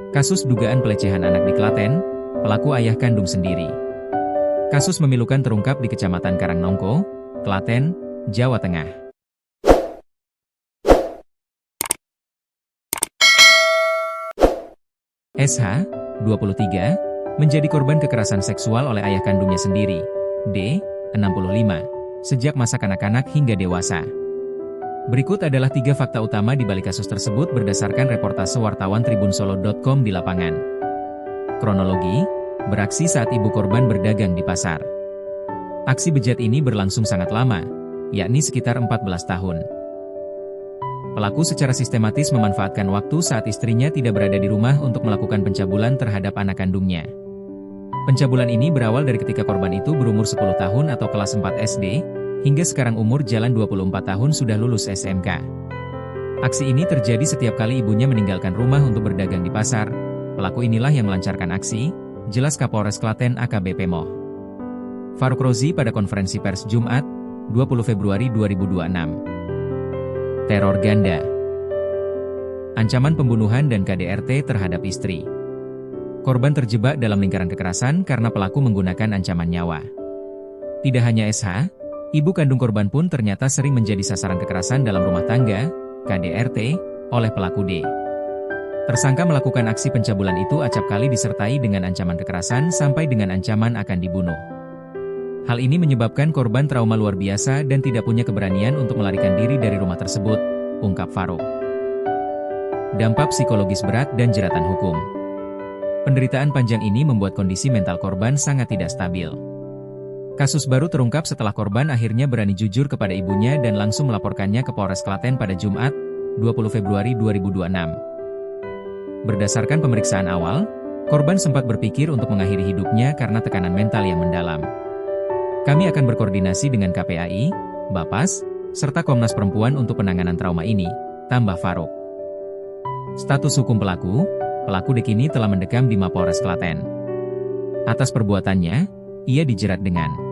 Kasus dugaan pelecehan anak di Klaten, pelaku ayah kandung sendiri. Kasus memilukan terungkap di Kecamatan Karangnongko, Klaten, Jawa Tengah. SH, 23, menjadi korban kekerasan seksual oleh ayah kandungnya sendiri, D, 65, sejak masa kanak-kanak hingga dewasa. Berikut adalah 3 fakta utama di balik kasus tersebut berdasarkan reportase wartawan tribunsolo.com di lapangan. Kronologi, beraksi saat ibu korban berdagang di pasar. Aksi bejat ini berlangsung sangat lama, yakni sekitar 14 tahun. Pelaku secara sistematis memanfaatkan waktu saat istrinya tidak berada di rumah untuk melakukan pencabulan terhadap anak kandungnya. Pencabulan ini berawal dari ketika korban itu berumur 10 tahun atau kelas 4 SD, hingga sekarang umur jalan 24 tahun sudah lulus SMK. Aksi ini terjadi setiap kali ibunya meninggalkan rumah untuk berdagang di pasar. Pelaku inilah yang melancarkan aksi, jelas Kapolres Klaten AKBP Moh Faruk Rozi pada konferensi pers Jumat, 20 Februari 2026. Teror ganda. Ancaman pembunuhan dan KDRT terhadap istri. Korban terjebak dalam lingkaran kekerasan karena pelaku menggunakan ancaman nyawa. Tidak hanya SH, ibu kandung korban pun ternyata sering menjadi sasaran kekerasan dalam rumah tangga, KDRT, oleh pelaku D. Tersangka melakukan aksi pencabulan itu acap kali disertai dengan ancaman kekerasan sampai dengan ancaman akan dibunuh. Hal ini menyebabkan korban trauma luar biasa dan tidak punya keberanian untuk melarikan diri dari rumah tersebut, ungkap Faruk. Dampak psikologis berat dan jeratan hukum. Penderitaan panjang ini membuat kondisi mental korban sangat tidak stabil. Kasus baru terungkap setelah korban akhirnya berani jujur kepada ibunya dan langsung melaporkannya ke Polres Klaten pada Jumat, 20 Februari 2026. Berdasarkan pemeriksaan awal, korban sempat berpikir untuk mengakhiri hidupnya karena tekanan mental yang mendalam. Kami akan berkoordinasi dengan KPAI, Bapas, serta Komnas Perempuan untuk penanganan trauma ini, tambah Faruk. Status hukum pelaku kini telah mendekam di Mapolres Klaten. Atas perbuatannya, ia dijerat dengan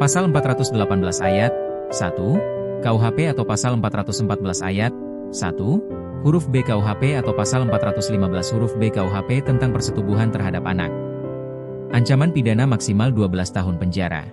Pasal 418 Ayat 1, KUHP atau Pasal 414 Ayat 1, huruf B KUHP atau Pasal 415 huruf B KUHP tentang persetubuhan terhadap anak. Ancaman pidana maksimal 12 tahun penjara.